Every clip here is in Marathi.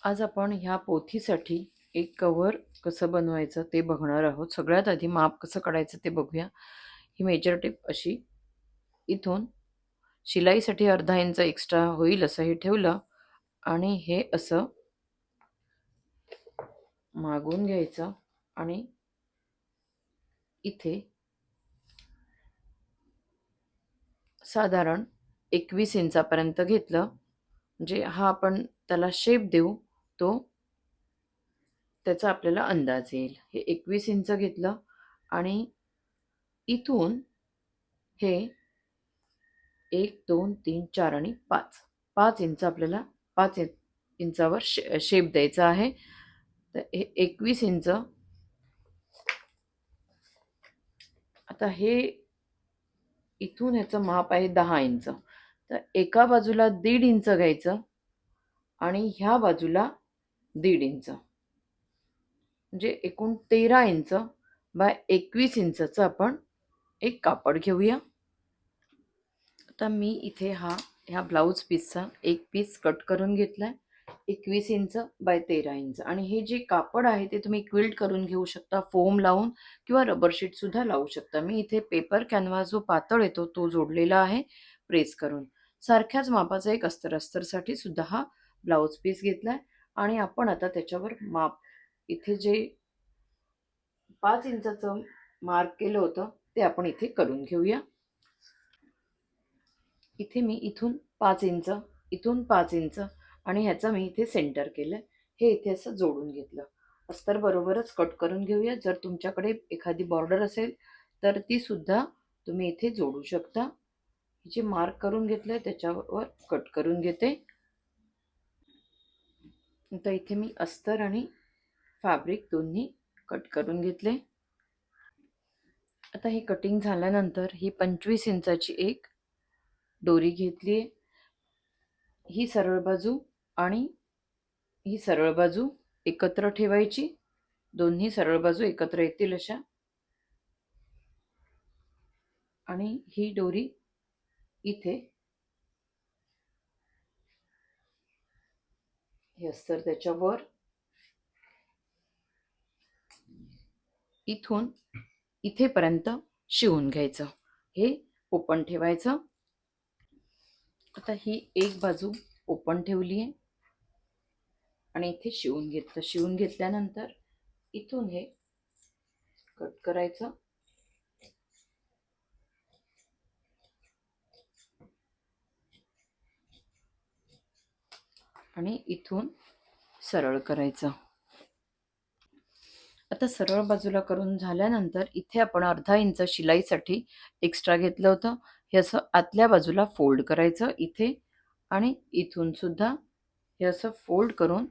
आज आपण ह्या पोथीसाठी एक कव्हर कसं बनवायचं ते बघणार आहोत. सगळ्यात आधी माप कसं काढायचं ते बघूया. ही मेजर टेप अशी इथून शिलाईसाठी अर्धा इंच एक्स्ट्रा होईल असं हे ठेवलं आणि हे असं मागून घ्यायचं आणि इथे साधारण 21 इंचापर्यंत घेतलं, म्हणजे हा आपण त्याला शेप देऊ तो त्याचा आपल्याला अंदाज येईल. हे 21 इंच घेतलं आणि इथून हे 1 2 3 4 आणि 5 5 इंच आपल्याला 5 इंचावर शेप द्यायचा आहे. तर हे 21 इंच. आता हे इथून ह्याचं माप आहे 10 इंच. तर एका बाजूला 1.5 इंच घ्यायचं आणि ह्या बाजूला 1.5 इंच, म्हणजे एकूण 13 इंच बाय 21 इंचचं आपण एक कापड घेऊया. आता मी इथे ह्या ब्लाऊज पीसचा एक पीस कट करून घेतलाय 21 इंच बाय 13 इंच. आणि हे जे कापड आहे ते तुम्ही क्विल्ट करून घेऊ शकता, फोम लावून किंवा रबर शीट सुद्धा लावू शकता. मी इथे पेपर कॅनव्हास जो पातळ येतो तो जोडलेला आहे प्रेस करून. सारख्याच मापाचा एक अस्तरसाठी सुद्धा हा ब्लाऊज पीस घेतलाय आणि आपण आता त्याच्यावर माप इथे जे 5 इंचाचं मार्क केलं होतं ते आपण इथे करून घेऊया. इथे मी इथून 5 इंच, इथून 5 इंच आणि ह्याचं मी इथे सेंटर केलं. हे इथे असं जोडून घेतलं. अस्तर बरोबरच कट करून घेऊया. जर तुमच्याकडे एखादी बॉर्डर असेल तर ती सुद्धा तुम्ही इथे जोडू शकता. जे मार्क करून घेतलंय त्याच्यावर कट करून घेते. आता इथे मी अस्तर आणि फॅब्रिक दोन्ही कट करून घेतले. आता हे कटिंग झाल्यानंतर ही 25 इंचाची एक दोरी घेतली. ही सरळ बाजू आणि ही सरळ बाजू एकत्र ठेवायची. दोन्ही सरळ बाजू एकत्र येतील अशा. आणि ही दोरी इथे हे अस्तर त्याच्यावर, इथून इथेपर्यंत शिवून घ्यायचं. हे ओपन ठेवायचं. आता ही एक बाजू ओपन ठेवली आहे आणि इथे शिवून घेतलं. शिवून घेतल्यानंतर इथून हे कट करायचं आणि इथून सरळ करायचं. आता सरळ बाजूला करून झाल्यानंतर इथे आपण अर्धा इंच शिलाईसाठी एक्स्ट्रा घेतलं होतं. हे असं आतल्या बाजूला फोल्ड करायचं इथे आणि इथून सुद्धा हे असं फोल्ड करून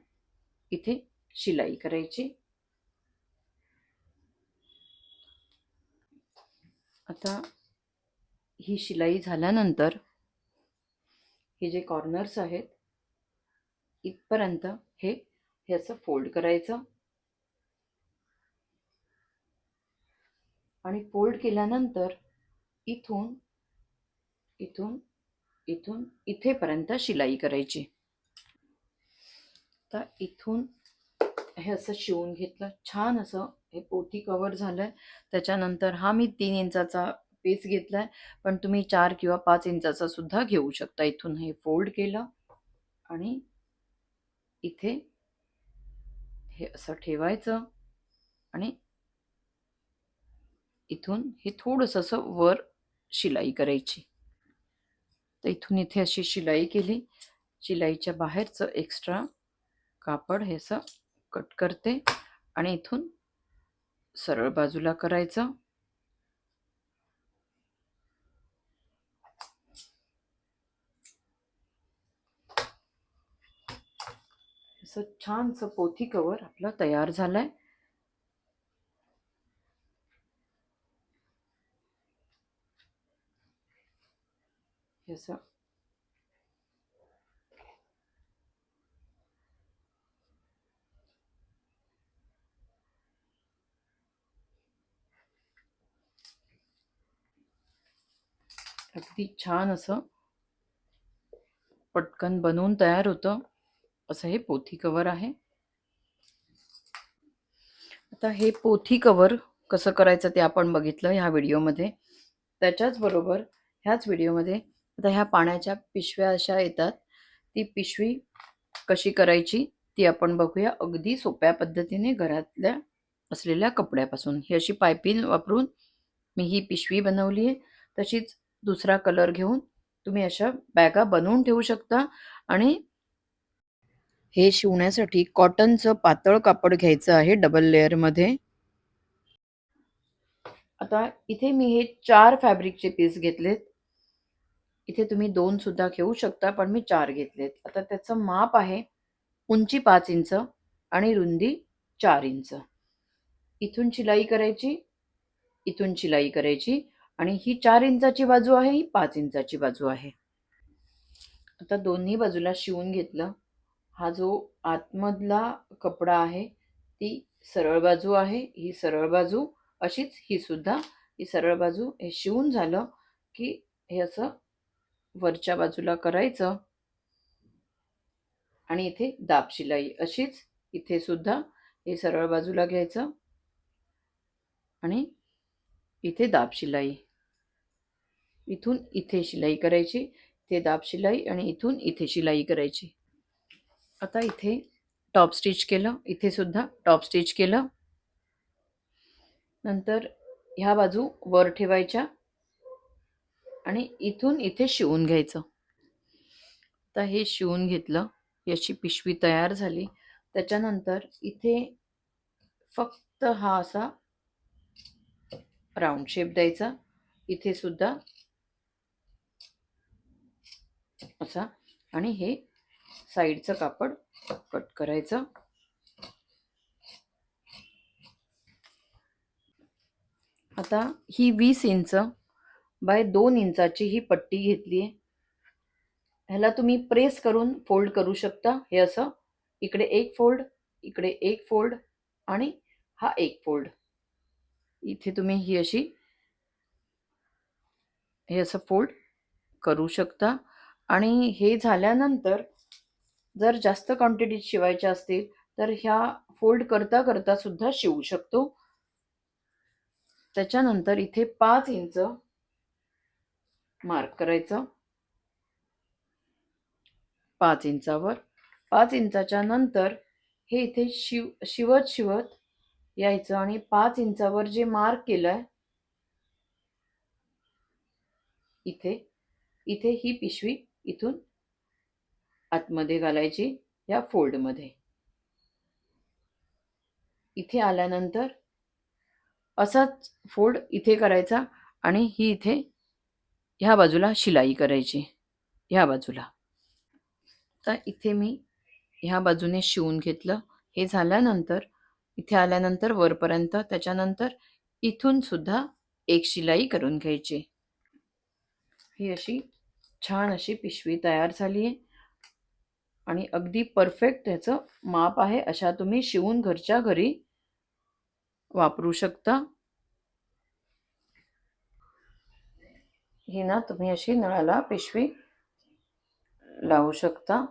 इथे शिलाई करायची. आता ही शिलाई झाल्यानंतर हे जे कॉर्नर्स आहेत इथपर्यंत हे असं फोल्ड करायचं आणि फोल्ड केल्यानंतर इथून इथून इथून इथेपर्यंत शिलाई करायची. तर इथून हे असं शिवून घेतलं. छान असं हे पोथी कव्हर झालंय. त्याच्यानंतर हा मी 3 इंचाचा पीस घेतलाय, पण तुम्ही 4 किंवा 5 इंचाचा सुद्धा घेऊ शकता. इथून हे फोल्ड केलं आणि इथे हे असं ठेवायचं आणि इथून हे थोडंसं असं वर शिलाई करायची. तर इथून इथे अशी शिलाई केली. शिलाईच्या बाहेरचं एक्स्ट्रा कापड हे असं कट करते आणि इथून सरळ बाजूला करायचं. असं छानसं पोथी कवर आपलं तयार झालंय. असं अगदी छान असं पटकन बनवून तयार होतं. असं हे पोथी कवर आहे. आता हे पोथी कवर कसं करायचं ते आपण बघितलं ह्या व्हिडिओमध्ये. त्याच्याच बरोबर ह्याच व्हिडिओमध्ये आता ह्या पाण्याच्या पिशव्या अशा येतात, ती पिशवी कशी करायची ती आपण बघूया अगदी सोप्या पद्धतीने घरातल्या असलेल्या कपड्यापासून. ही अशी पायपिन वापरून मी ही पिशवी बनवली आहे. तशीच दुसरा कलर घेऊन तुम्ही अशा बॅगा बनवून ठेवू शकता. आणि हे शिवण्यासाठी कॉटनचं पातळ कापड घ्यायचं आहे डबल लेअरमध्ये. आता इथे मी हे 4 फॅब्रिकचे पीस घेतलेत. इथे तुम्ही 2 सुद्धा घेऊ शकता, पण मी 4 घेतलेत. आता त्याचं माप आहे उंची 5 इंच आणि रुंदी 4 इंच. इथून शिलाई करायची, इथून शिलाई करायची आणि ही 4 इंचाची बाजू आहे, ही 5 इंचाची बाजू आहे. आता दोन्ही बाजूला शिवून घेतलं. हा जो आतमधला कपडा आहे ती सरळ बाजू आहे, ही सरळ बाजू, अशीच ही सुद्धा ही सरळ बाजू. हे शिवून झालं की हे असं वरच्या बाजूला करायचं आणि इथे दाब शिलाई अशीच इथे सुद्धा हे सरळ बाजूला घ्यायचं आणि इथे दाब शिलाई, इथून इथे शिलाई करायची, इथे दाब शिलाई आणि इथून इथे शिलाई करायची. आता इथे टॉप स्टिच केलं, इथे सुद्धा टॉप स्टिच केलं. नंतर ह्या बाजू वर ठेवायच्या आणि इथून इथे शिवून घ्यायचं. आता हे शिवून घेतलं, याची पिशवी तयार झाली. त्याच्यानंतर इथे फक्त हा असा राऊंड शेप द्यायचा, इथे सुद्धा असा, आणि हे साईडचं कापड कट करायचं. आता ही 20 इंच बाय 2 इंचाची ही पट्टी घेतली आहे. ह्याला तुम्ही प्रेस करून फोल्ड करू शकता. हे असं इकडे एक फोल्ड, इकडे एक फोल्ड आणि हा एक फोल्ड. इथे तुम्ही ही अशी हे असं फोल्ड करू शकता. आणि हे झाल्यानंतर जर जास्त क्वांटिटीत शिवायच्या असतील तर ह्या फोल्ड करता करता सुद्धा शिवू शकतो. त्याच्यानंतर इथे 5 इंच मार्क करायचं. 5 इंचावर, 5 इंचाच्या नंतर हे इथे शिवत शिवत यायचं आणि 5 इंचावर जे मार्क केलंय इथे, इथे ही पिशवी इथून आतमध्ये घालायची या फोल्डमध्ये. इथे आल्यानंतर असाच फोल्ड इथे करायचा आणि ही इथे ह्या बाजूला शिलाई करायची, ह्या बाजूला. तर इथे मी ह्या बाजूने शिवून घेतलं. हे झाल्यानंतर इथे आल्यानंतर वरपर्यंत, त्याच्यानंतर इथून सुद्धा एक शिलाई करून घ्यायची. ही अशी छान अशी पिशवी तयार झाली आहे आणि अगदी परफेक्ट त्याचं माप आहे. अशा तुम्ही शिवून घरच्या घरी वापरू शकता. ही ना तुम्ही अशी नळाला पिशवी लावू शकता.